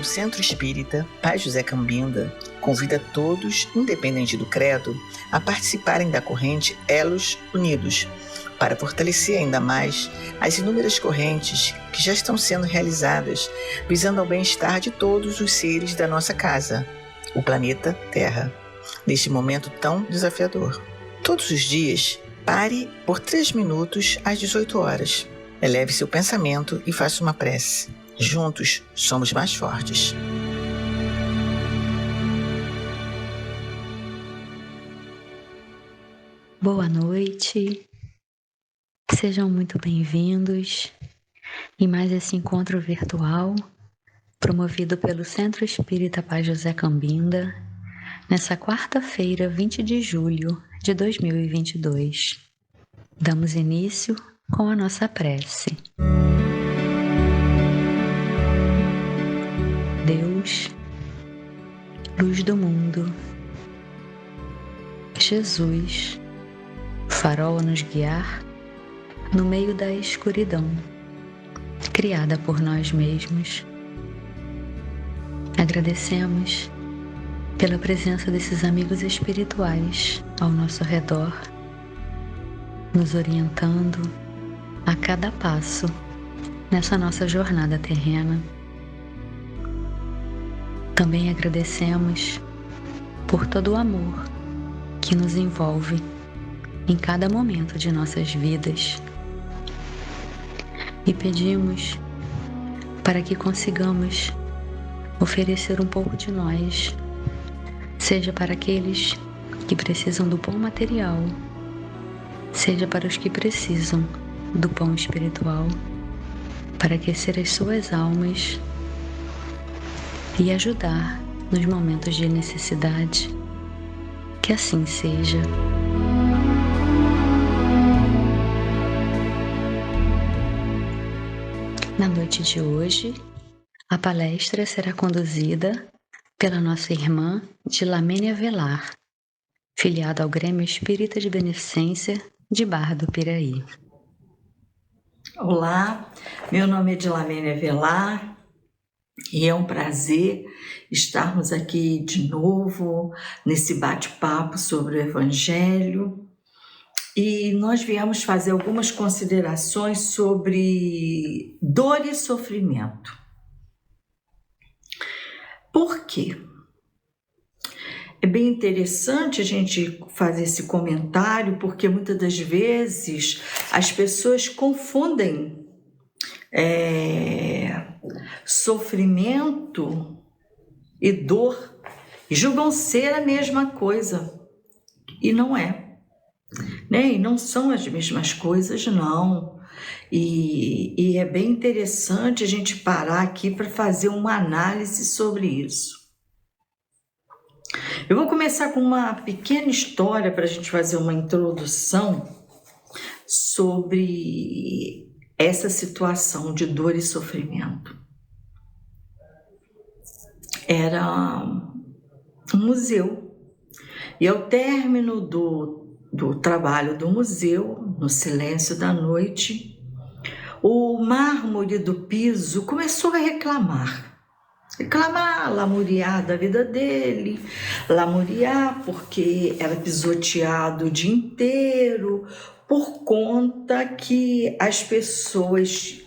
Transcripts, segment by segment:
Centro Espírita Pai José Cambinda convida todos, independente do credo, a participarem da corrente Elos Unidos, para fortalecer ainda mais as inúmeras correntes que já estão sendo realizadas, visando ao bem-estar de todos os seres da nossa casa, o planeta Terra, neste momento tão desafiador. Todos os dias, pare por 3 minutos às 18 horas. Eleve seu pensamento e faça uma prece. Juntos somos mais fortes. Boa noite, sejam muito bem-vindos em mais esse encontro virtual promovido pelo Centro Espírita Pai José Cambinda nessa quarta-feira, 20 de julho de 2022. Damos início com a nossa prece. Deus, luz do mundo, Jesus, farol a nos guiar no meio da escuridão, criada por nós mesmos. Agradecemos pela presença desses amigos espirituais ao nosso redor, nos orientando a cada passo nessa nossa jornada terrena. Também agradecemos por todo o amor que nos envolve em cada momento de nossas vidas e pedimos para que consigamos oferecer um pouco de nós, seja para aqueles que precisam do pão material, seja para os que precisam do pão espiritual, para aquecer as suas almas e ajudar nos momentos de necessidade. Que assim seja. Na noite de hoje, a palestra será conduzida pela nossa irmã Dilamênia Velar, filiada ao Grêmio Espírita de Beneficência de Barra do Piraí. Olá, meu nome é Dilamênia Velar e é um prazer estarmos aqui de novo nesse bate-papo sobre o Evangelho. E nós viemos fazer algumas considerações sobre dor e sofrimento. Por quê? É bem interessante a gente fazer esse comentário, porque muitas das vezes as pessoas confundem sofrimento e dor e julgam ser a mesma coisa. E não é. Né? E não são as mesmas coisas, não. E é bem interessante a gente parar aqui para fazer uma análise sobre isso. Eu vou começar com uma pequena história para a gente fazer uma introdução sobre essa situação de dor e sofrimento. Era um museu, e ao término do trabalho do museu, no silêncio da noite, o mármore do piso começou a reclamar, lamuriar da vida dele, lamuriar porque era pisoteado o dia inteiro, por conta que as pessoas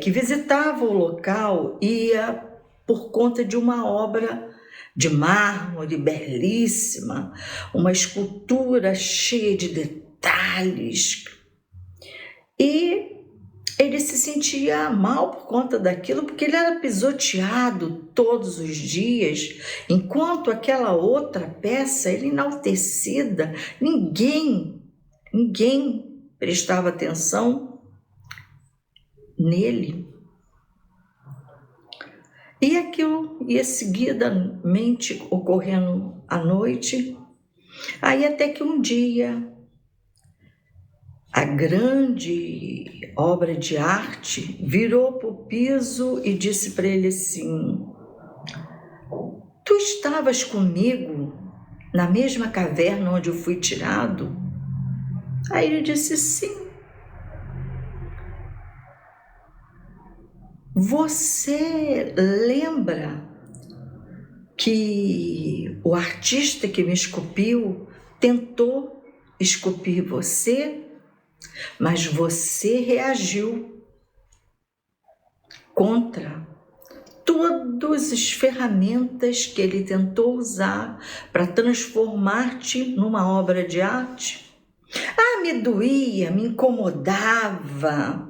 que visitavam o local ia por conta de uma obra de mármore belíssima, uma escultura cheia de detalhes. E ele se sentia mal por conta daquilo, porque ele era pisoteado todos os dias, enquanto aquela outra peça era enaltecida. Ninguém prestava atenção nele. E aquilo ia seguidamente ocorrendo à noite, aí até que um dia a grande obra de arte virou para o piso e disse para ele assim: tu estavas comigo na mesma caverna onde eu fui tirado? Aí ele disse sim. Você lembra que o artista que me esculpiu tentou esculpir você, mas você reagiu contra todas as ferramentas que ele tentou usar para transformar-te numa obra de arte? Ah, me doía, me incomodava,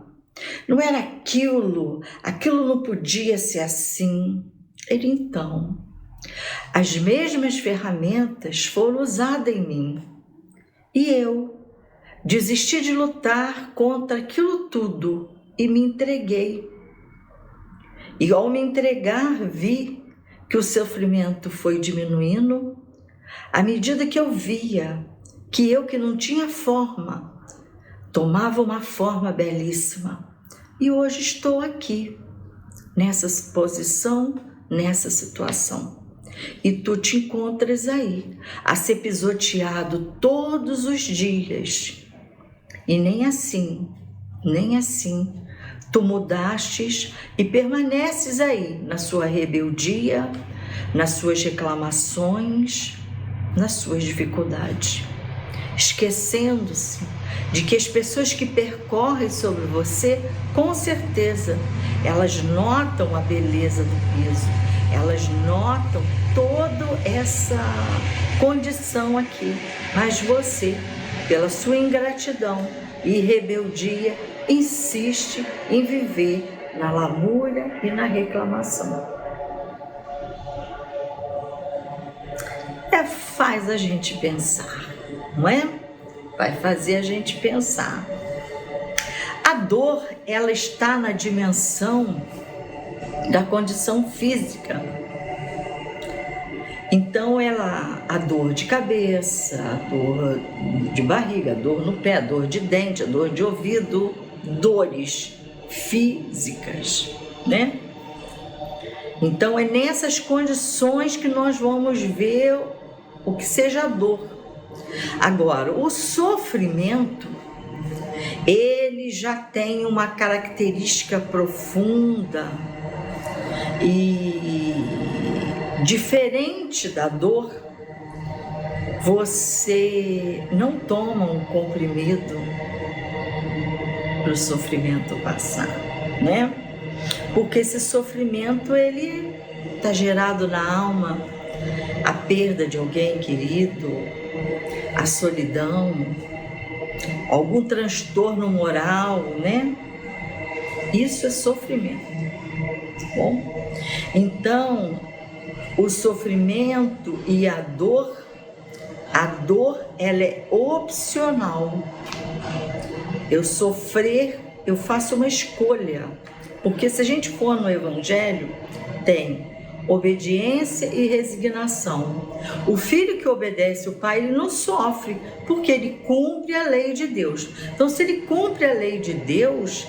não era aquilo não podia ser assim. Então, as mesmas ferramentas foram usadas em mim e eu desisti de lutar contra aquilo tudo e me entreguei. E ao me entregar, vi que o sofrimento foi diminuindo à medida que eu via que eu, que não tinha forma, tomava uma forma belíssima. E hoje estou aqui, nessa posição, nessa situação. E tu te encontras aí, a ser pisoteado todos os dias. E nem assim, tu mudastes e permaneces aí na sua rebeldia, nas suas reclamações, nas suas dificuldades, esquecendo-se de que as pessoas que percorrem sobre você, com certeza, elas notam a beleza do piso, elas notam toda essa condição aqui, mas você, pela sua ingratidão e rebeldia, insiste em viver na lamúria e na reclamação. Faz a gente pensar, não é? Vai fazer a gente pensar. A dor, ela está na dimensão da condição física. Então, a dor de cabeça, a dor de barriga, a dor no pé, a dor de dente, a dor de ouvido, dores físicas, né? Então, é nessas condições que nós vamos ver o que seja a dor. Agora, o sofrimento, ele já tem uma característica profunda e diferente da dor. Você não toma um comprimido para o sofrimento passar, né? Porque esse sofrimento, ele está gerado na alma, a perda de alguém querido, a solidão, algum transtorno moral, né? Isso é sofrimento, tá bom? Então, o sofrimento e a dor, ela é opcional. Eu sofrer, eu faço uma escolha, porque se a gente for no Evangelho, tem obediência e resignação. O filho que obedece o pai, ele não sofre, porque ele cumpre a lei de Deus. Então, se ele cumpre a lei de Deus,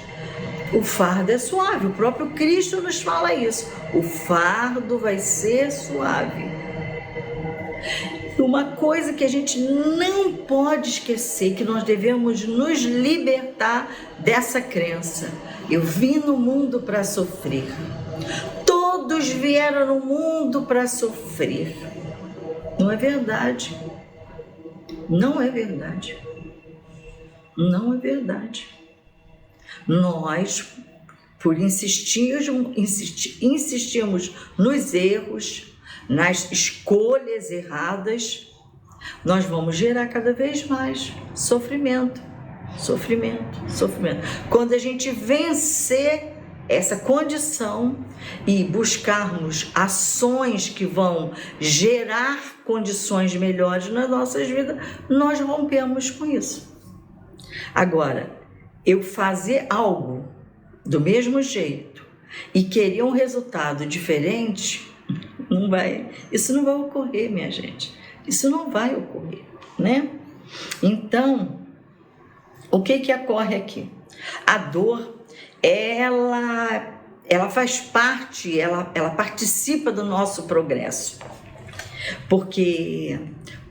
o fardo é suave. O próprio Cristo nos fala isso. O fardo vai ser suave. Uma coisa que a gente não pode esquecer, que nós devemos nos libertar dessa crença. Eu vim no mundo para sofrer. Todos vieram no mundo para sofrer. Não é verdade. Não é verdade. Não é verdade. Nós, por insistirmos nos erros, nas escolhas erradas, nós vamos gerar cada vez mais sofrimento. Quando a gente vencer essa condição e buscarmos ações que vão gerar condições melhores nas nossas vidas, nós rompemos com isso. Agora, eu fazer algo do mesmo jeito e querer um resultado diferente, isso não vai ocorrer, minha gente. Isso não vai ocorrer, né? Então, o que ocorre aqui? A dor, ela faz parte, ela participa do nosso progresso. Porque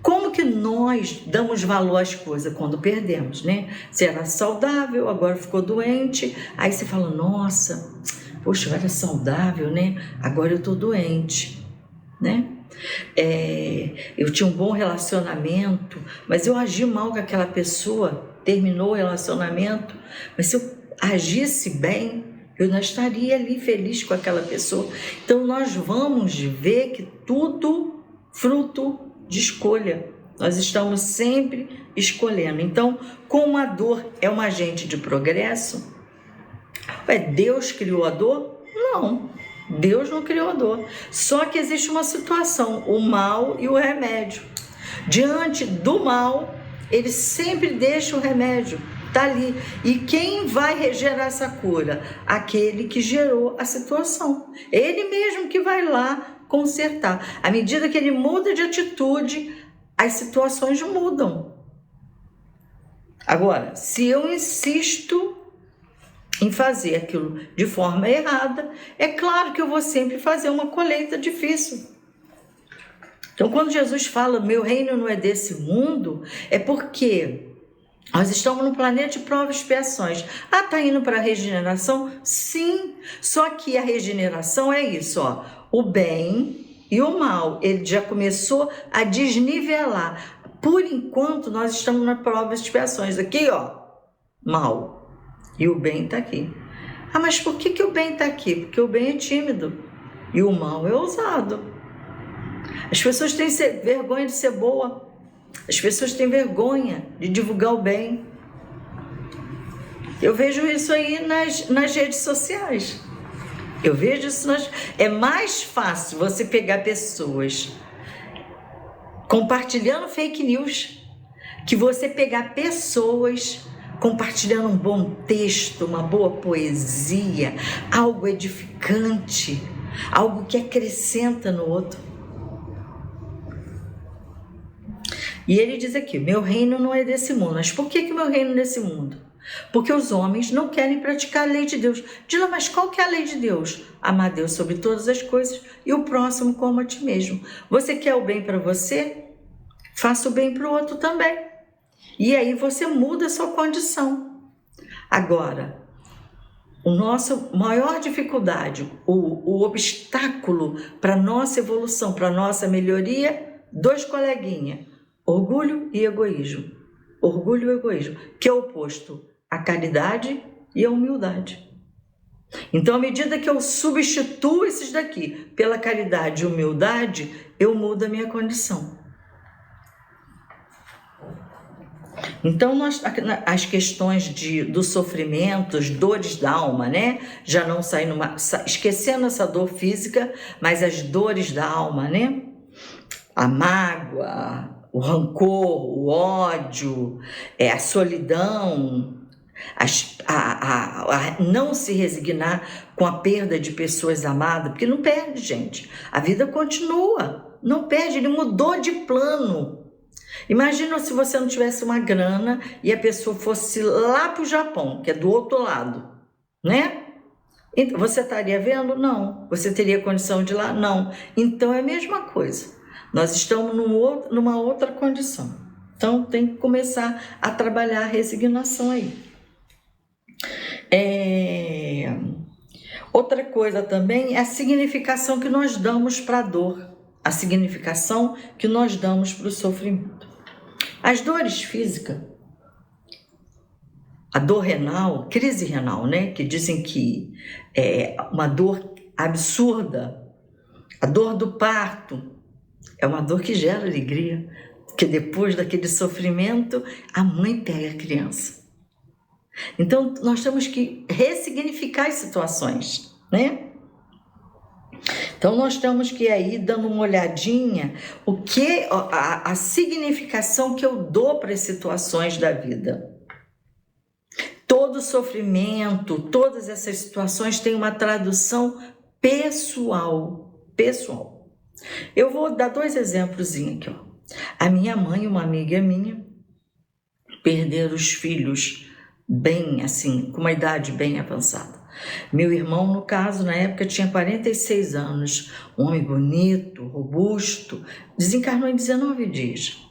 como que nós damos valor às coisas quando perdemos, né? Você era saudável, agora ficou doente, aí você fala, nossa, Poxa, eu era saudável, né? Agora eu estou doente, né? Eu tinha um bom relacionamento, mas eu agi mal com aquela pessoa, terminou o relacionamento, mas se eu agisse bem, eu não estaria ali feliz com aquela pessoa. Então nós vamos ver que tudo fruto de escolha. Nós estamos sempre escolhendo. Então, como a dor é um agente de progresso, Deus criou a dor? Não, Deus não criou a dor. Só que existe uma situação, o mal e o remédio. Diante do mal, ele sempre deixa o remédio, está ali. E quem vai gerar essa cura? Aquele que gerou a situação. Ele mesmo que vai lá consertar. À medida que ele muda de atitude, as situações mudam. Agora, se eu insisto em fazer aquilo de forma errada, é claro que eu vou sempre fazer uma colheita difícil. Então, quando Jesus fala, meu reino não é desse mundo, é porque nós estamos no planeta de provas e expiações. Está indo para a regeneração? Sim, só que a regeneração é isso, ó, o bem e o mal. Ele já começou a desnivelar. Por enquanto, nós estamos na prova e expiações. Aqui, ó, mal. E o bem está aqui. Mas por que o bem está aqui? Porque o bem é tímido e o mal é ousado. As pessoas têm vergonha de ser boa. As pessoas têm vergonha de divulgar o bem. Eu vejo isso aí nas redes sociais. Eu vejo isso É mais fácil você pegar pessoas compartilhando fake news que você pegar pessoas compartilhando um bom texto, uma boa poesia, algo edificante, algo que acrescenta no outro. E ele diz aqui, meu reino não é desse mundo. Mas por que meu reino é desse mundo? Porque os homens não querem praticar a lei de Deus. Diz, mas qual que é a lei de Deus? Amar Deus sobre todas as coisas e o próximo como a ti mesmo. Você quer o bem para você? Faça o bem para o outro também. E aí você muda a sua condição. Agora, a nossa maior dificuldade, o obstáculo para a nossa evolução, para a nossa melhoria, 2 coleguinhas, orgulho e egoísmo. Orgulho e egoísmo, que é o oposto à caridade e à humildade. Então, à medida que eu substituo esses daqui pela caridade e humildade, eu mudo a minha condição. Então, as questões do sofrimento, as dores da alma, né? Já não saem esquecendo essa dor física, mas as dores da alma, né? A mágoa, o rancor, o ódio, a solidão, a não se resignar com a perda de pessoas amadas, porque não perde, gente. A vida continua, não perde, ele mudou de plano. Imagina se você não tivesse uma grana e a pessoa fosse lá para o Japão, que é do outro lado, né? Então, você estaria vendo? Não. Você teria condição de ir lá? Não. Então é a mesma coisa. Nós estamos numa outra condição. Então tem que começar a trabalhar a resignação aí. Outra coisa também é a significação que nós damos para a dor, a significação que nós damos para o sofrimento. As dores físicas, a dor renal, crise renal, né? Que dizem que é uma dor absurda, a dor do parto, é uma dor que gera alegria, porque depois daquele sofrimento, a mãe pega a criança. Então, nós temos que ressignificar as situações, né? Então, nós temos que ir aí dando uma olhadinha a significação que eu dou para as situações da vida. Todo sofrimento, todas essas situações têm uma tradução pessoal. Eu vou dar 2 exemplos aqui, ó. A minha mãe e uma amiga minha perderam os filhos bem assim, com uma idade bem avançada. Meu irmão, no caso, na época tinha 46 anos, um homem bonito, robusto, desencarnou em 19 dias.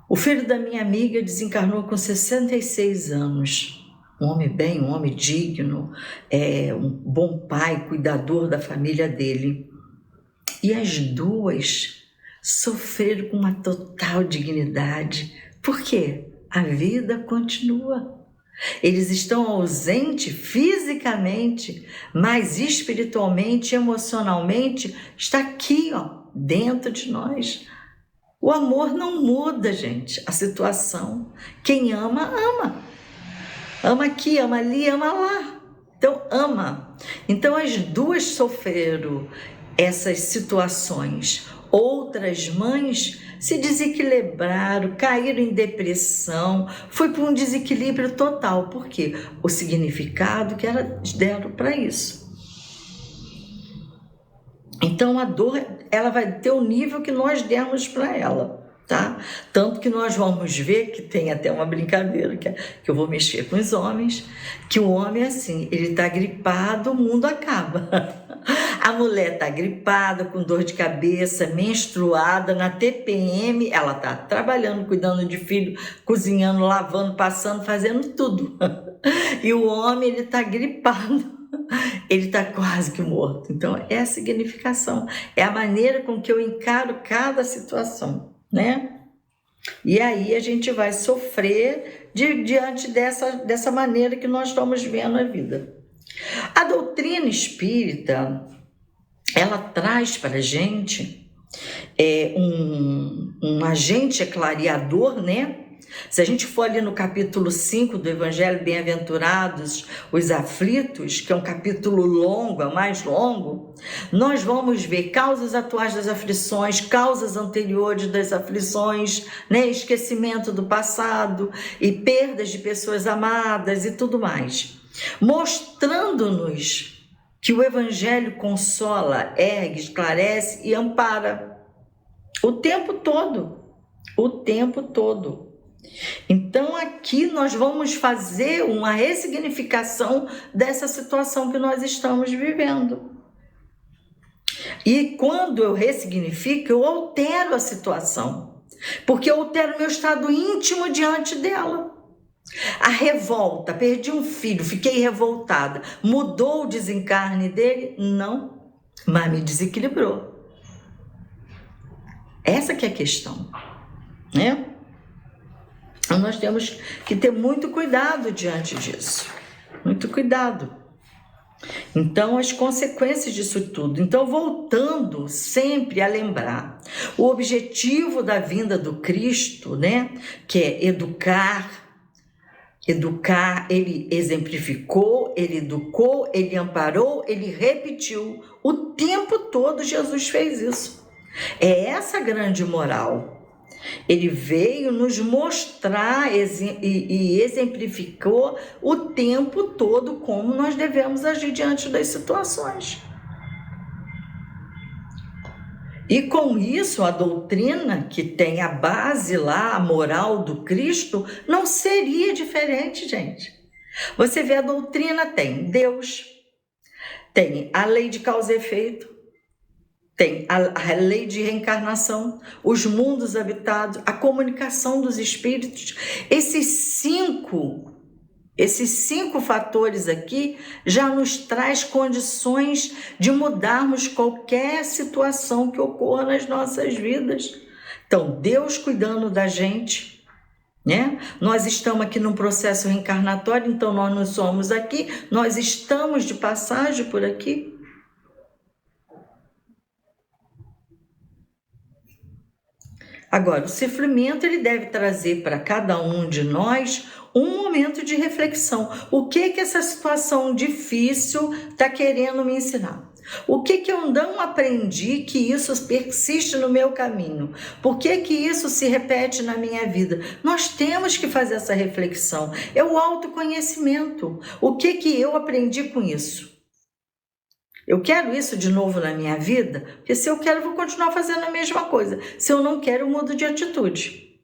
O filho da minha amiga desencarnou com 66 anos, um homem bem, um homem digno, um bom pai, cuidador da família dele. E as duas sofreram com uma total dignidade. Por quê? A vida continua. Eles estão ausentes fisicamente, mas espiritualmente, emocionalmente, está aqui, dentro de nós. O amor não muda, gente, a situação. Quem ama, ama. Ama aqui, ama ali, ama lá. Então, ama. Então, as duas sofreram essas situações. Outras mães se desequilibraram, caíram em depressão, foi para um desequilíbrio total. Por quê? O significado que elas deram para isso. Então a dor, ela vai ter o nível que nós demos para ela, tá? Tanto que nós vamos ver que tem até uma brincadeira que eu vou mexer com os homens, que o homem é assim, ele está gripado, o mundo acaba. A mulher está gripada, com dor de cabeça, menstruada, na TPM, ela está trabalhando, cuidando de filho, cozinhando, lavando, passando, fazendo tudo. E o homem, ele está gripado, ele está quase que morto. Então, é a significação, é a maneira com que eu encaro cada situação, né? E aí a gente vai sofrer diante dessa maneira que nós estamos vendo a vida. A doutrina espírita, ela traz para a gente um agente clareador, né? Se a gente for ali no capítulo 5 do Evangelho, Bem-aventurados os aflitos, que é um capítulo longo, é o mais longo, nós vamos ver causas atuais das aflições, causas anteriores das aflições, né? Esquecimento do passado e perdas de pessoas amadas e tudo mais, mostrando-nos que o Evangelho consola, ergue, esclarece e ampara o tempo todo, o tempo todo. Então aqui nós vamos fazer uma ressignificação dessa situação que nós estamos vivendo. E quando eu ressignifico, eu altero a situação, porque eu altero meu estado íntimo diante dela. A revolta, perdi um filho, fiquei revoltada, mudou o desencarne dele? Não, mas me desequilibrou. Essa que é a questão, né? Então nós temos que ter muito cuidado diante disso, muito cuidado. Então, as consequências disso tudo. Então, voltando sempre a lembrar, o objetivo da vinda do Cristo, né, que é educar, ele exemplificou, ele educou, ele amparou, ele repetiu. O tempo todo Jesus fez isso. É essa grande moral. Ele veio nos mostrar e exemplificou o tempo todo como nós devemos agir diante das situações. E com isso, a doutrina que tem a base lá, a moral do Cristo, não seria diferente, gente. Você vê, a doutrina tem Deus, tem a lei de causa e efeito, tem a lei de reencarnação, os mundos habitados, a comunicação dos espíritos. Esses cinco fatores aqui já nos traz condições de mudarmos qualquer situação que ocorra nas nossas vidas. Então, Deus cuidando da gente, né? Nós estamos aqui num processo reencarnatório, então nós não somos aqui, nós estamos de passagem por aqui. Agora, o sofrimento, ele deve trazer para cada um de nós um momento de reflexão. O que essa situação difícil está querendo me ensinar? O que eu não aprendi que isso persiste no meu caminho? Por que isso se repete na minha vida? Nós temos que fazer essa reflexão. É o autoconhecimento. O que eu aprendi com isso? Eu quero isso de novo na minha vida? Porque se eu quero, eu vou continuar fazendo a mesma coisa. Se eu não quero, eu mudo de atitude.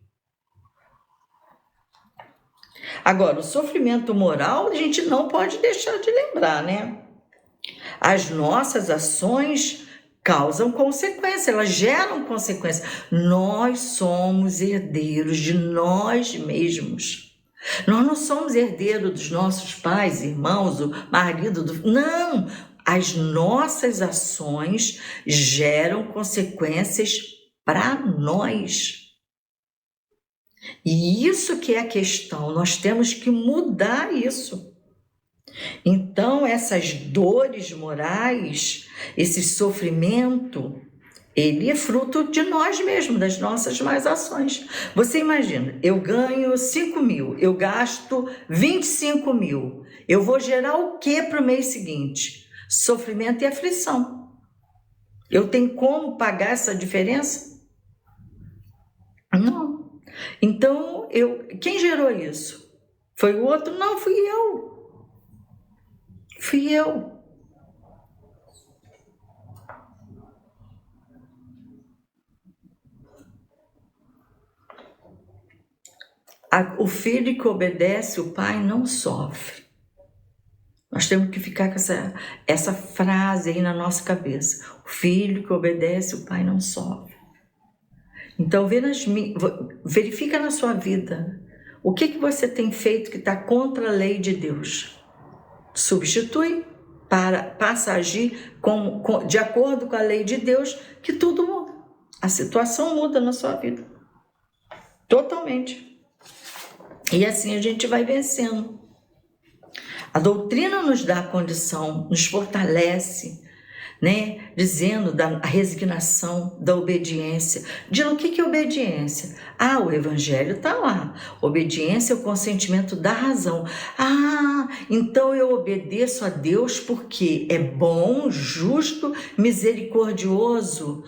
Agora, o sofrimento moral, a gente não pode deixar de lembrar, né? As nossas ações causam consequências, elas geram consequências. Nós somos herdeiros de nós mesmos. Nós não somos herdeiros dos nossos pais, irmãos, o marido Não! As nossas ações geram consequências para nós. E isso que é a questão, nós temos que mudar isso. Então, essas dores morais, esse sofrimento, ele é fruto de nós mesmos, das nossas más ações. Você imagina, eu ganho 5 mil, eu gasto 25 mil. Eu vou gerar o que para o mês seguinte? Sofrimento e aflição. Eu tenho como pagar essa diferença? Não. Então, quem gerou isso? Foi o outro? Não, fui eu. Fui eu. O filho que obedece o pai não sofre. Nós temos que ficar com essa frase aí na nossa cabeça. O filho que obedece o pai não sofre. Então, verifica na sua vida o que você tem feito que está contra a lei de Deus. Substitui, passa a agir de acordo com a lei de Deus, que tudo muda. A situação muda na sua vida. Totalmente. E assim a gente vai vencendo. A doutrina nos dá a condição, nos fortalece, né? Dizendo da resignação, da obediência. O que é obediência? O evangelho está lá. Obediência é o consentimento da razão. Então eu obedeço a Deus porque é bom, justo, misericordioso.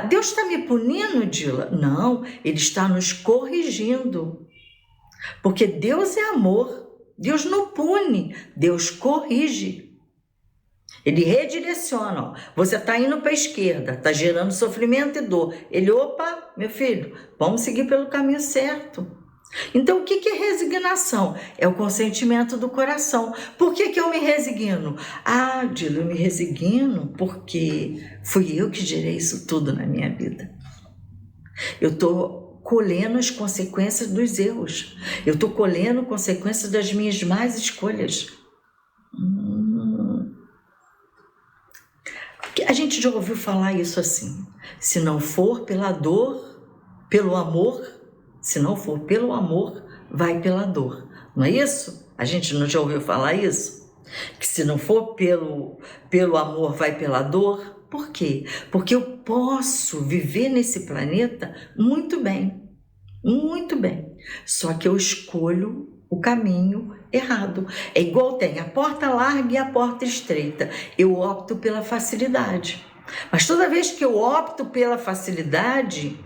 Deus está me punindo, Dila? Não, Ele está nos corrigindo. Porque Deus é amor. Deus não pune, Deus corrige. Ele redireciona. Você está indo para a esquerda, está gerando sofrimento e dor. Ele, opa, meu filho, vamos seguir pelo caminho certo. Então, o que é resignação? É o consentimento do coração. Por que eu me resigno? Dilo, eu me resigno porque fui eu que gerei isso tudo na minha vida. Eu estou colhendo as consequências dos erros. Eu estou colhendo consequências das minhas más escolhas. A gente já ouviu falar isso assim. Se não for pela dor, pelo amor, se não for pelo amor, vai pela dor. Não é isso? A gente não já ouviu falar isso? Que se não for pelo amor, vai pela dor? Por quê? Porque eu posso viver nesse planeta muito bem. Muito bem. Só que eu escolho o caminho errado. É igual tem a porta larga e a porta estreita. Eu opto pela facilidade. Mas toda vez que eu opto pela facilidade,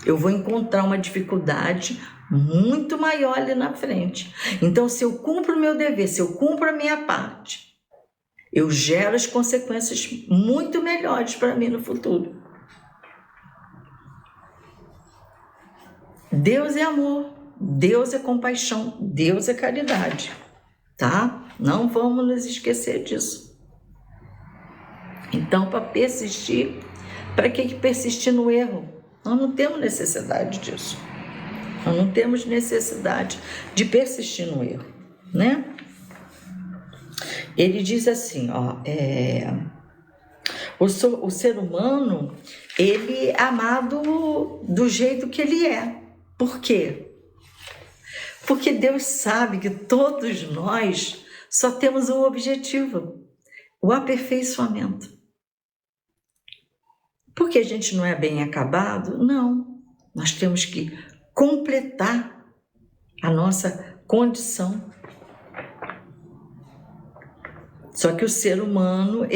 eu vou encontrar uma dificuldade muito maior ali na frente. Então, se eu cumpro o meu dever, se eu cumpro a minha parte, eu gero as consequências muito melhores para mim no futuro. Deus é amor, Deus é compaixão, Deus é caridade, tá? Não vamos nos esquecer disso. Então, para persistir, para que persistir no erro? Nós não temos necessidade disso. Nós não temos necessidade de persistir no erro, né? Ele diz assim, o ser humano, ele é amado do jeito que ele é. Por quê? Porque Deus sabe que todos nós só temos um objetivo, o aperfeiçoamento. Porque a gente não é bem acabado? Não. Nós temos que completar a nossa condição. Só que o ser humano,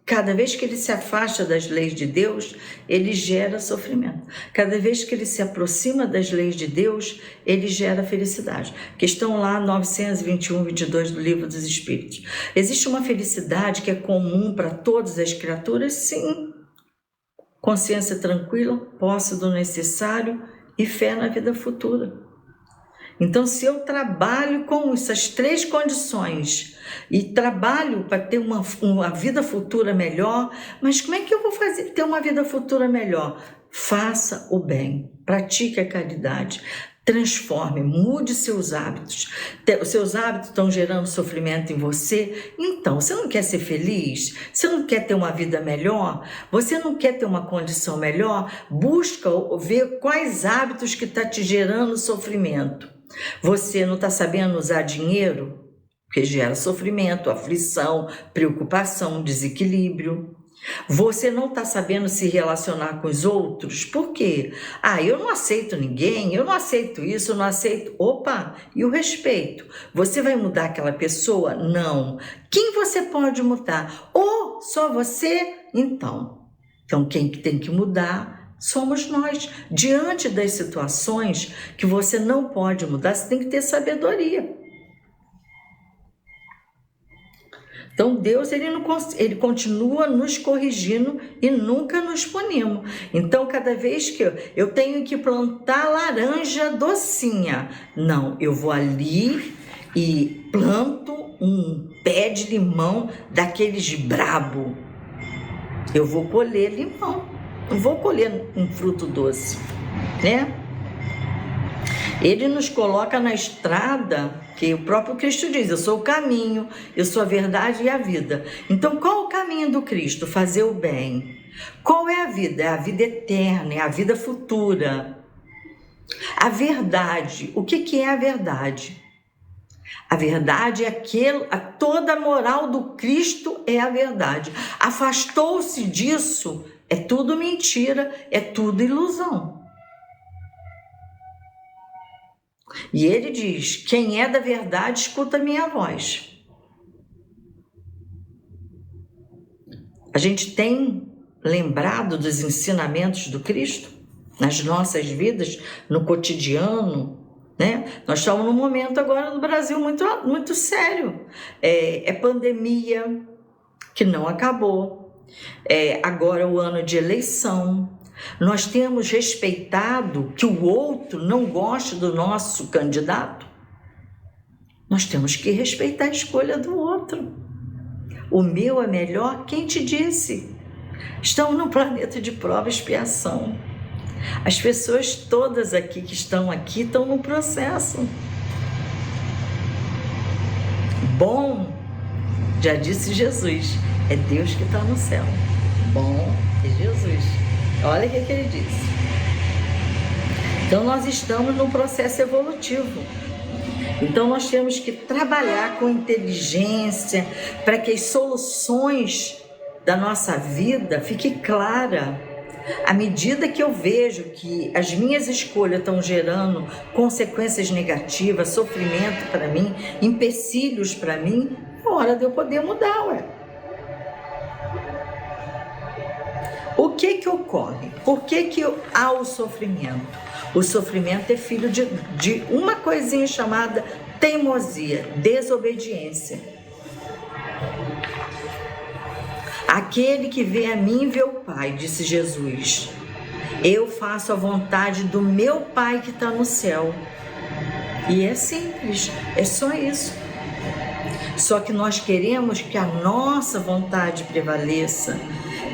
cada vez que ele se afasta das leis de Deus, ele gera sofrimento. Cada vez que ele se aproxima das leis de Deus, ele gera felicidade. Questão lá 921-22 do Livro dos Espíritos. Existe uma felicidade que é comum para todas as criaturas? Sim. Consciência tranquila, posse do necessário e fé na vida futura. Então, se eu trabalho com essas 3 condições e trabalho para ter uma vida futura melhor, mas como é que eu vou ter uma vida futura melhor? Faça o bem, pratique a caridade, Transforme, mude seus hábitos. Os seus hábitos estão gerando sofrimento em você? Então, você não quer ser feliz? Você não quer ter uma vida melhor? Você não quer ter uma condição melhor? Busca ver quais hábitos que estão te gerando sofrimento. Você não está sabendo usar dinheiro? Porque gera sofrimento, aflição, preocupação, desequilíbrio. Você não está sabendo se relacionar com os outros? Por quê? Eu não aceito ninguém, eu não aceito isso, eu não aceito... Opa, e o respeito? Você vai mudar aquela pessoa? Não. Quem você pode mudar? Ou só você? Então quem tem que mudar somos nós. Diante das situações que você não pode mudar, você tem que ter sabedoria. Então, Deus, ele continua nos corrigindo e nunca nos punimos. Então, cada vez que eu tenho que plantar laranja docinha, não, eu vou ali e planto um pé de limão daqueles brabo. Eu vou colher limão, não vou colher um fruto doce, né? Ele nos coloca na estrada, que o próprio Cristo diz, eu sou o caminho, eu sou a verdade e a vida. Então, qual o caminho do Cristo? Fazer o bem. Qual é a vida? É a vida eterna, é a vida futura. A verdade, o que é a verdade? A verdade é toda a moral do Cristo é a verdade. Afastou-se disso, é tudo mentira, é tudo ilusão. E ele diz, quem é da verdade, escuta a minha voz. A gente tem lembrado dos ensinamentos do Cristo nas nossas vidas, no cotidiano, né? Nós estamos num momento agora no Brasil muito sério. É pandemia que não acabou. Agora o ano de eleição. Nós temos respeitado que o outro não goste do nosso candidato? Nós temos que respeitar a escolha do outro. O meu é melhor, quem te disse? Estamos num planeta de prova e expiação. As pessoas todas aqui que estão aqui estão no processo. Bom, já disse Jesus, é Deus que está no céu. Bom é Jesus. Olha o que ele disse. Então, nós estamos num processo evolutivo. Então, nós temos que trabalhar com inteligência para que as soluções da nossa vida fiquem claras. À medida que eu vejo que as minhas escolhas estão gerando consequências negativas, sofrimento para mim, empecilhos para mim, é hora de eu poder mudar, O que ocorre? Por que há o sofrimento? O sofrimento é filho de uma coisinha chamada teimosia, desobediência. Aquele que vê a mim vê o Pai, disse Jesus. Eu faço a vontade do meu Pai que está no céu. E é simples, é só isso. Só que nós queremos que a nossa vontade prevaleça,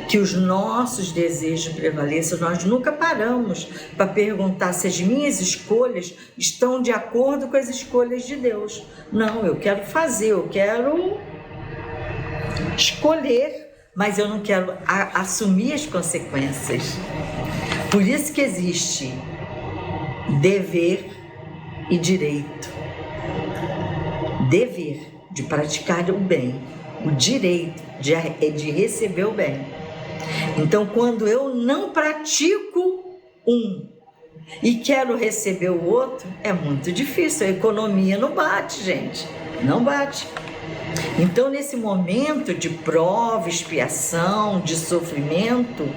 que os nossos desejos prevaleçam. Nós nunca paramos para perguntar se as minhas escolhas estão de acordo com as escolhas de Deus. Não, eu quero fazer, eu quero escolher, mas eu não quero assumir as consequências. Por isso que existe dever e direito. Dever de praticar o bem, o direito de receber o bem. Então, quando eu não pratico um e quero receber o outro, é muito difícil. A economia não bate, gente. Não bate. Então, nesse momento de prova, expiação, de sofrimento,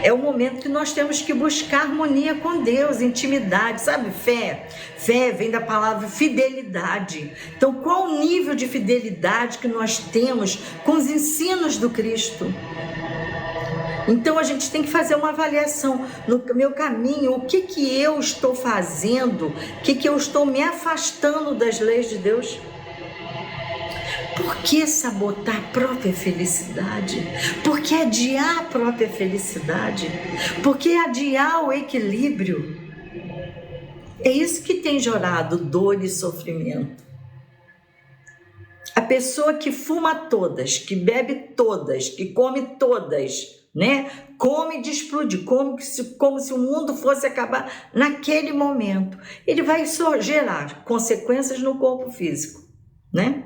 é o momento que nós temos que buscar harmonia com Deus, intimidade, sabe? Fé. Fé vem da palavra fidelidade. Então, qual o nível de fidelidade que nós temos com os ensinos do Cristo? Então, a gente tem que fazer uma avaliação no meu caminho, o que eu estou fazendo, o que eu estou me afastando das leis de Deus. Por que sabotar a própria felicidade? Por que adiar a própria felicidade? Por que adiar o equilíbrio? É isso que tem gerado dor e sofrimento. A pessoa que fuma todas, que bebe todas, que come todas, né? Come de explodir, como se o mundo fosse acabar naquele momento. Ele vai só gerar consequências no corpo físico, né?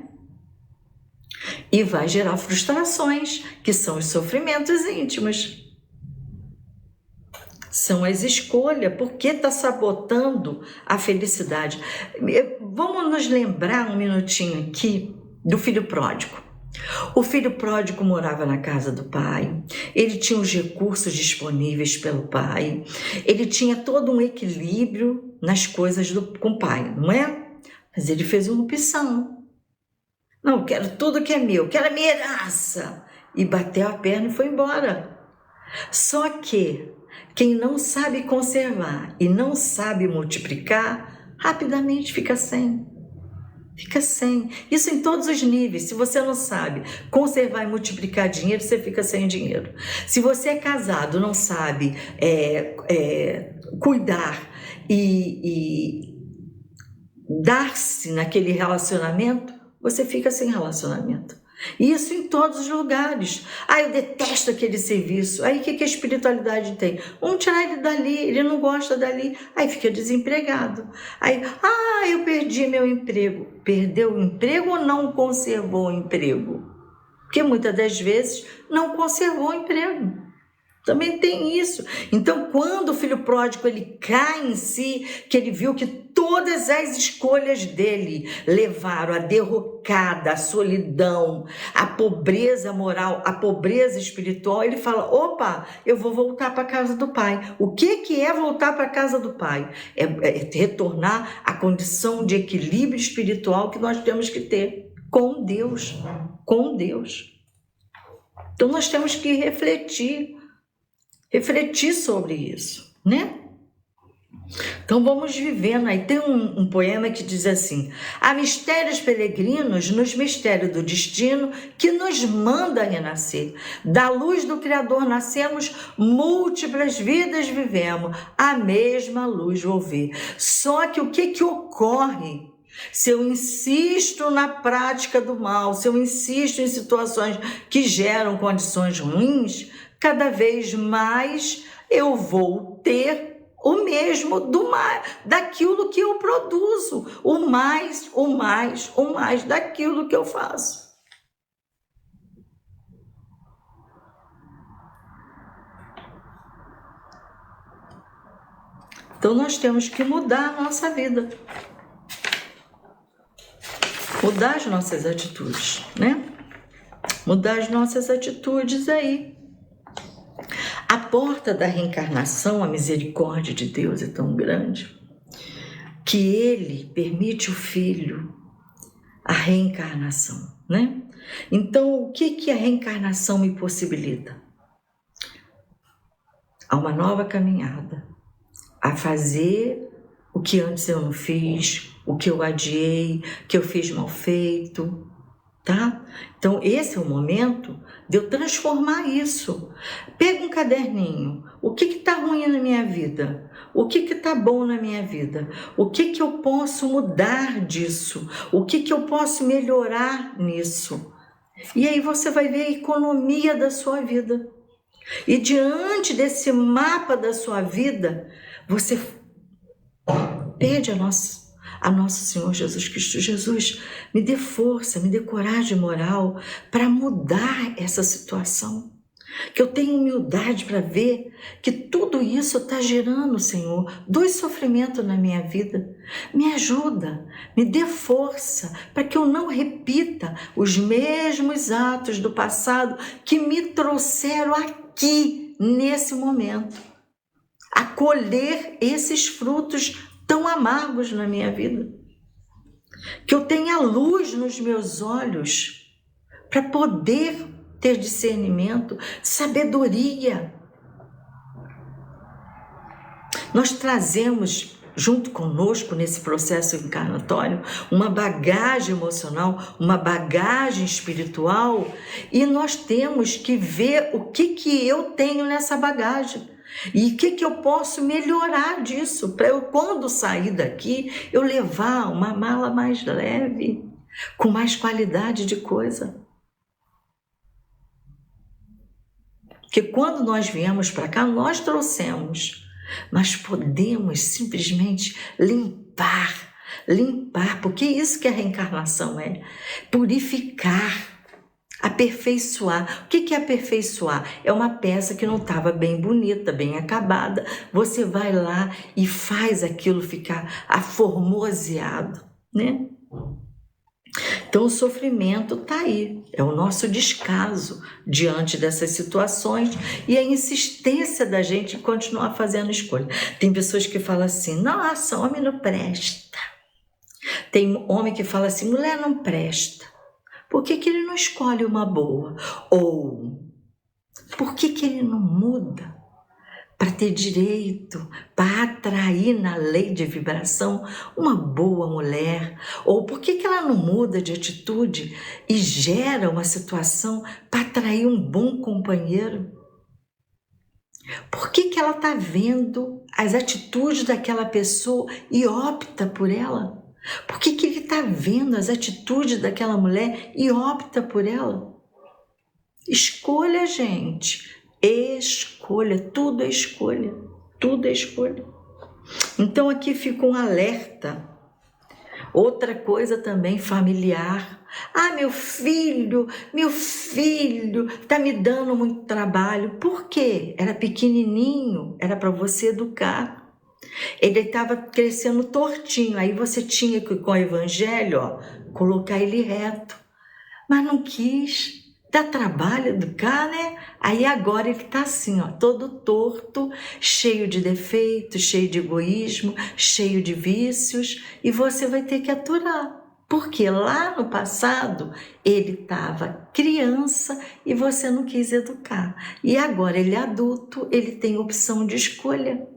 E vai gerar frustrações, que são os sofrimentos íntimos. São as escolhas, porque está sabotando a felicidade. Vamos nos lembrar um minutinho aqui do filho pródigo. O filho pródigo morava na casa do pai, ele tinha os recursos disponíveis pelo pai, ele tinha todo um equilíbrio nas coisas com o pai, não é? Mas ele fez uma opção. Não, quero tudo que é meu, quero a minha herança. E bateu a perna e foi embora. Só que quem não sabe conservar e não sabe multiplicar, rapidamente fica sem. Fica sem. Isso em todos os níveis. Se você não sabe conservar e multiplicar dinheiro, você fica sem dinheiro. Se você é casado, não sabe cuidar e dar-se naquele relacionamento, você fica sem relacionamento. Isso em todos os lugares. Eu detesto aquele serviço. Aí o que a espiritualidade tem? Vamos tirar ele dali, ele não gosta dali. Aí fica desempregado. Aí, eu perdi meu emprego. Perdeu o emprego ou não conservou o emprego? Porque muitas das vezes não conservou o emprego. Também tem isso. Então, quando o filho pródigo ele cai em si, que ele viu que todas as escolhas dele levaram à derrocada, à solidão, à pobreza moral, à pobreza espiritual, ele fala, opa, eu vou voltar para a casa do pai. O que é voltar para a casa do pai? É retornar à condição de equilíbrio espiritual que nós temos que ter com Deus. Com Deus. Então, nós temos que refletir sobre isso, né? Então vamos vivendo. Aí tem um poema que diz assim: há mistérios peregrinos nos mistérios do destino que nos manda renascer. Da luz do Criador nascemos, múltiplas vidas vivemos, a mesma luz vou ver. Só que o que ocorre? Se eu insisto na prática do mal, se eu insisto em situações que geram condições ruins, cada vez mais eu vou ter o mesmo daquilo que eu produzo, o mais daquilo que eu faço. Então nós temos que mudar a nossa vida, mudar as nossas atitudes, né? Mudar as nossas atitudes aí. A porta da reencarnação, a misericórdia de Deus é tão grande que Ele permite o Filho a reencarnação, né? Então, o que a reencarnação me possibilita? A uma nova caminhada, a fazer o que antes eu não fiz, o que eu adiei, que eu fiz mal feito, tá? Então, esse é o momento de eu transformar isso. Pega um caderninho. O que está ruim na minha vida? O que está bom na minha vida? O que eu posso mudar disso? O que eu posso melhorar nisso? E aí você vai ver a economia da sua vida. E diante desse mapa da sua vida, você pede a nosso Senhor Jesus Cristo. Jesus, me dê força, me dê coragem moral para mudar essa situação. Que eu tenha humildade para ver que tudo isso está gerando, Senhor, dois sofrimentos na minha vida. Me ajuda, me dê força para que eu não repita os mesmos atos do passado que me trouxeram aqui, nesse momento, a colher esses frutos tão amargos na minha vida. Que eu tenha luz nos meus olhos para poder ter discernimento, sabedoria. Nós trazemos junto conosco nesse processo encarnatório uma bagagem emocional, uma bagagem espiritual, e nós temos que ver o que eu tenho nessa bagagem. E o que eu posso melhorar disso para eu, quando sair daqui, eu levar uma mala mais leve, com mais qualidade de coisa. Porque quando nós viemos para cá, nós trouxemos, mas podemos simplesmente limpar, porque é isso que a reencarnação é, purificar, aperfeiçoar. O que é aperfeiçoar? É uma peça que não estava bem bonita, bem acabada, você vai lá e faz aquilo ficar aformoseado, né? Então o sofrimento está aí, é o nosso descaso diante dessas situações e a insistência da gente em continuar fazendo escolha. Tem pessoas que falam assim, nossa, homem não presta. Tem homem que fala assim, mulher não presta. Por que ele não escolhe uma boa? Ou por que ele não muda para ter direito, para atrair na lei de vibração uma boa mulher? Ou por que ela não muda de atitude e gera uma situação para atrair um bom companheiro? Por que ela está vendo as atitudes daquela pessoa e opta por ela? Por que ele está vendo as atitudes daquela mulher e opta por ela? Escolha, gente. Escolha. Tudo é escolha. Tudo é escolha. Então aqui fica um alerta. Outra coisa também familiar. Ah, meu filho está me dando muito trabalho. Por quê? Era pequenininho, era para você educar. Ele estava crescendo tortinho, aí você tinha que, com o evangelho, colocar ele reto. Mas não quis, dá trabalho educar, né? Aí agora ele está assim, todo torto, cheio de defeitos, cheio de egoísmo, cheio de vícios, e você vai ter que aturar. Porque lá no passado ele estava criança e você não quis educar. E agora ele é adulto, ele tem opção de escolha.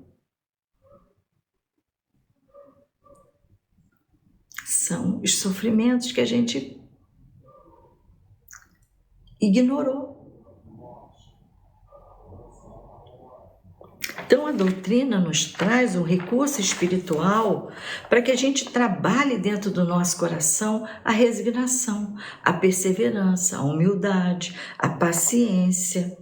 São os sofrimentos que a gente ignorou. Então a doutrina nos traz um recurso espiritual para que a gente trabalhe dentro do nosso coração a resignação, a perseverança, a humildade, a paciência.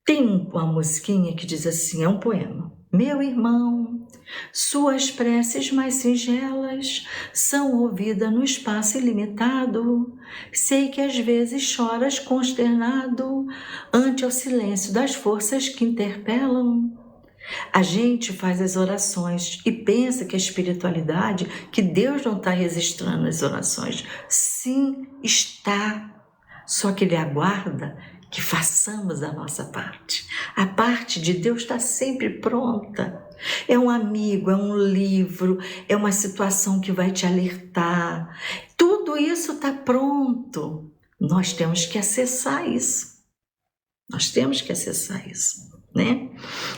Tem uma musiquinha que diz assim, é um poema. Meu irmão, suas preces mais singelas são ouvidas no espaço ilimitado. Sei que às vezes choras consternado ante o silêncio das forças que interpelam. A gente faz as orações e pensa que a espiritualidade, que Deus não está registrando as orações. Sim, está. Só que Ele aguarda que façamos a nossa parte. A parte de Deus está sempre pronta. É um amigo, é um livro, é uma situação que vai te alertar. Tudo isso está pronto. Nós temos que acessar isso. Nós temos que acessar isso, né?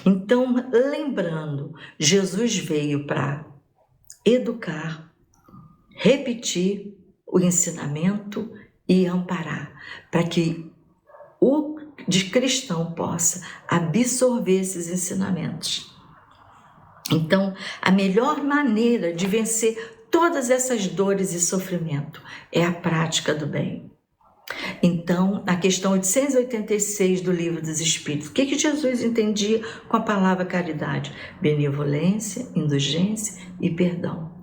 Então, lembrando, Jesus veio para educar, repetir o ensinamento e amparar, para que o cristão possa absorver esses ensinamentos. Então, a melhor maneira de vencer todas essas dores e sofrimento é a prática do bem. Então, na questão 886 do Livro dos Espíritos, o que Jesus entendia com a palavra caridade? Benevolência, indulgência e perdão.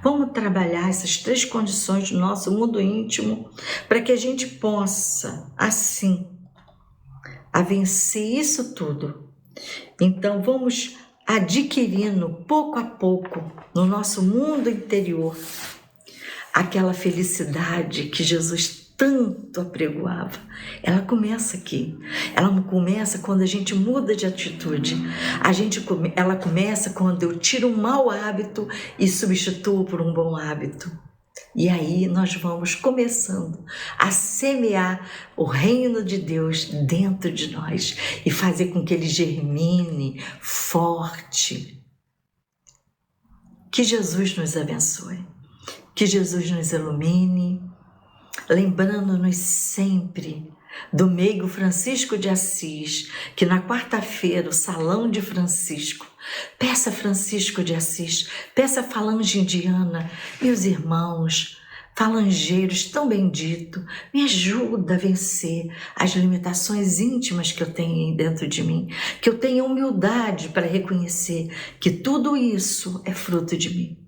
Vamos trabalhar essas três condições do nosso mundo íntimo para que a gente possa, assim, a vencer isso tudo. Então, vamos adquirindo pouco a pouco no nosso mundo interior aquela felicidade que Jesus tanto apregoava. Ela começa aqui. Ela começa quando a gente muda de atitude. Ela começa quando eu tiro um mau hábito e substituo por um bom hábito. E aí nós vamos começando a semear o reino de Deus dentro de nós e fazer com que ele germine forte. Que Jesus nos abençoe, que Jesus nos ilumine, lembrando-nos sempre do meigo Francisco de Assis, que na quarta-feira, o Salão de Francisco, peça Francisco de Assis, peça a falange indiana, meus irmãos, falangeiros tão bendito, me ajuda a vencer as limitações íntimas que eu tenho aí dentro de mim, que eu tenha humildade para reconhecer que tudo isso é fruto de mim.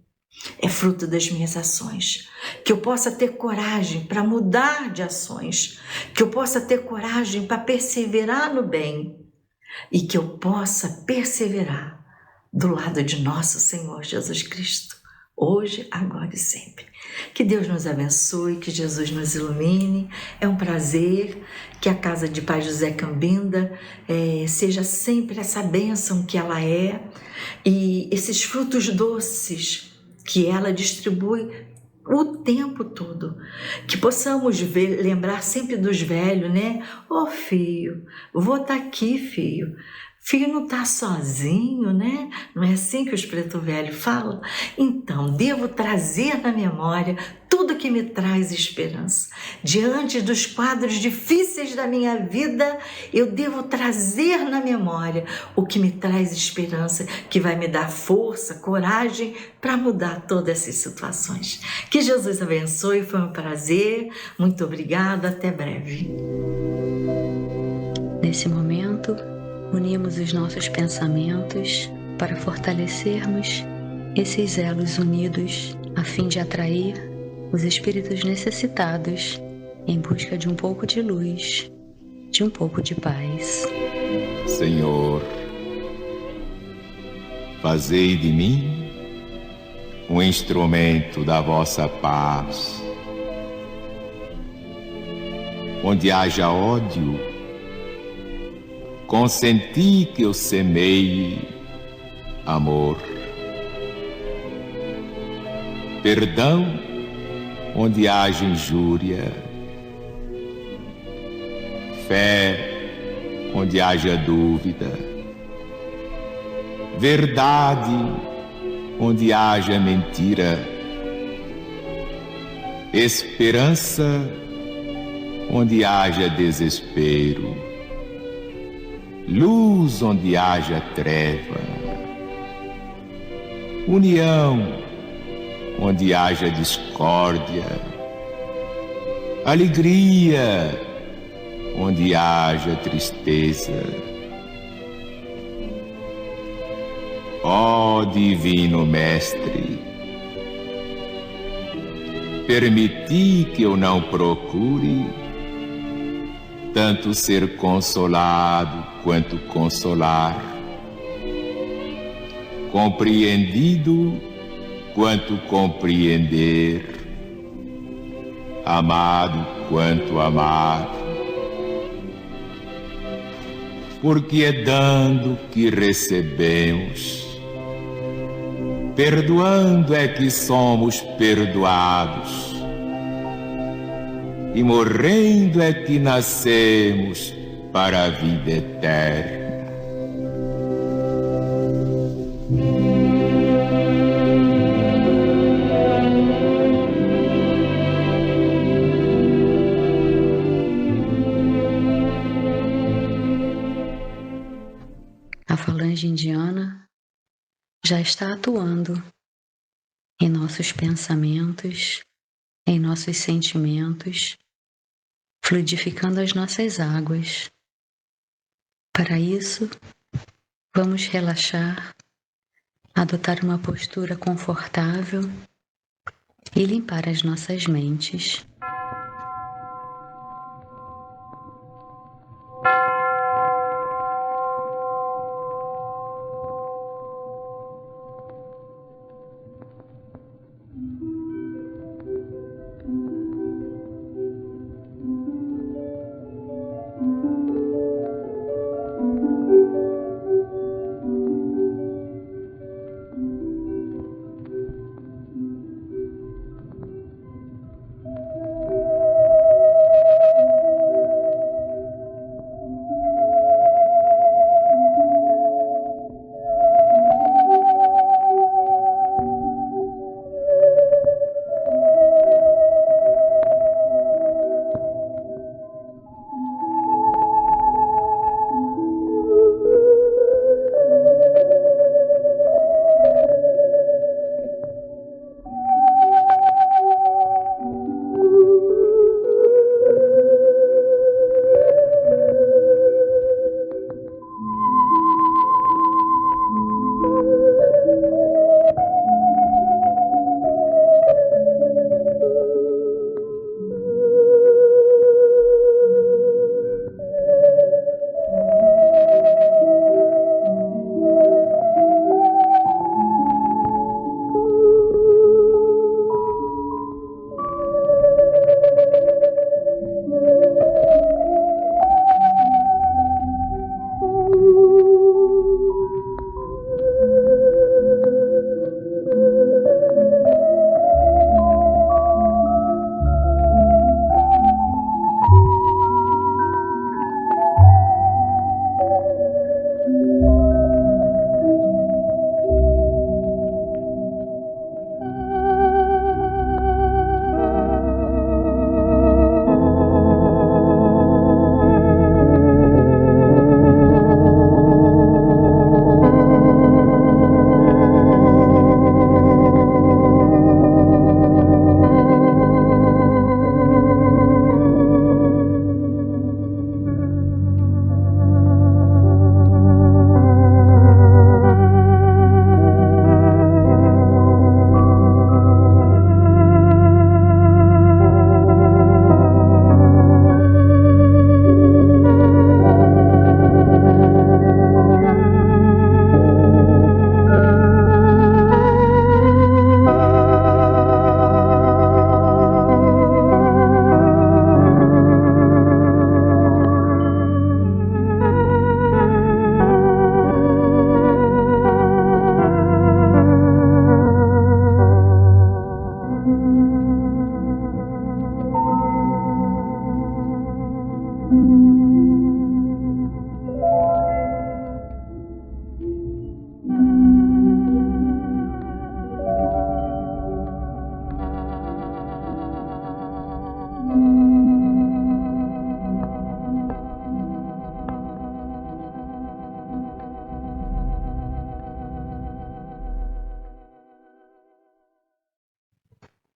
É fruto das minhas ações, que eu possa ter coragem para mudar de ações, que eu possa ter coragem para perseverar no bem e que eu possa perseverar do lado de nosso Senhor Jesus Cristo, hoje, agora e sempre. Que Deus nos abençoe, que Jesus nos ilumine. É um prazer que a Casa de Pai José Cambinda seja sempre essa bênção que ela é e esses frutos doces que ela distribui o tempo todo, que possamos lembrar sempre dos velhos, né? Ô filho, vou estar aqui, filho. Filho não está sozinho, né? Não é assim que os preto velho falam? Então, devo trazer na memória tudo que me traz esperança. Diante dos quadros difíceis da minha vida, eu devo trazer na memória o que me traz esperança, que vai me dar força, coragem para mudar todas essas situações. Que Jesus abençoe, foi um prazer. Muito obrigada, até breve. Nesse momento, unimos os nossos pensamentos para fortalecermos esses elos unidos a fim de atrair os espíritos necessitados em busca de um pouco de luz, de um pouco de paz. Senhor, fazei de mim um instrumento da vossa paz. Onde haja ódio, consenti que eu semeie amor. Perdão onde haja injúria. Fé onde haja dúvida. Verdade onde haja mentira. Esperança onde haja desespero. Luz onde haja treva. União onde haja discórdia. Alegria onde haja tristeza. Ó Divino Mestre, permiti que eu não procure tanto ser consolado quanto consolar, compreendido quanto compreender, amado quanto amar. Porque é dando que recebemos, perdoando é que somos perdoados, e morrendo é que nascemos para a vida eterna. A falange indiana já está atuando em nossos pensamentos, em nossos sentimentos, fluidificando as nossas águas. Para isso, vamos relaxar, adotar uma postura confortável e limpar as nossas mentes.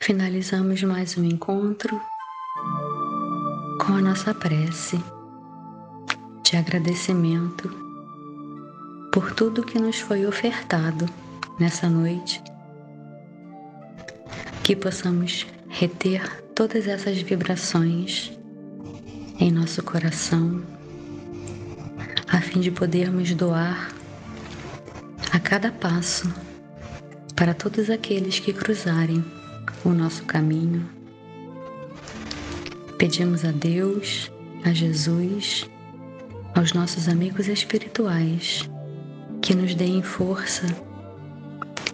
finalizamos mais um encontro com a nossa prece de agradecimento por tudo que nos foi ofertado nessa noite, que possamos reter todas essas vibrações em nosso coração, a fim de podermos doar a cada passo para todos aqueles que cruzarem o nosso caminho. Pedimos a Deus, a Jesus, aos nossos amigos espirituais, que nos deem força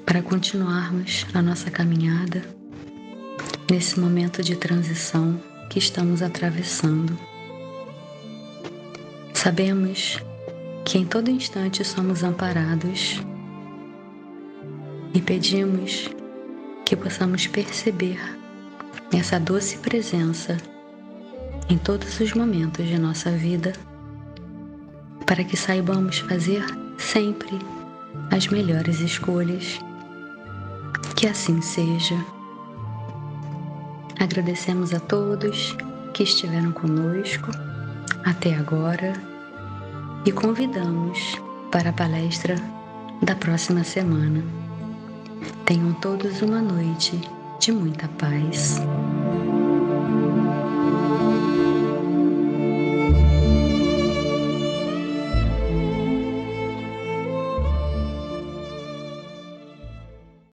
para continuarmos a nossa caminhada nesse momento de transição que estamos atravessando. Sabemos que em todo instante somos amparados e pedimos que possamos perceber essa doce presença em todos os momentos de nossa vida, para que saibamos fazer sempre as melhores escolhas. Que assim seja. Agradecemos a todos que estiveram conosco até agora e convidamos para a palestra da próxima semana. Tenham todos uma noite de muita paz.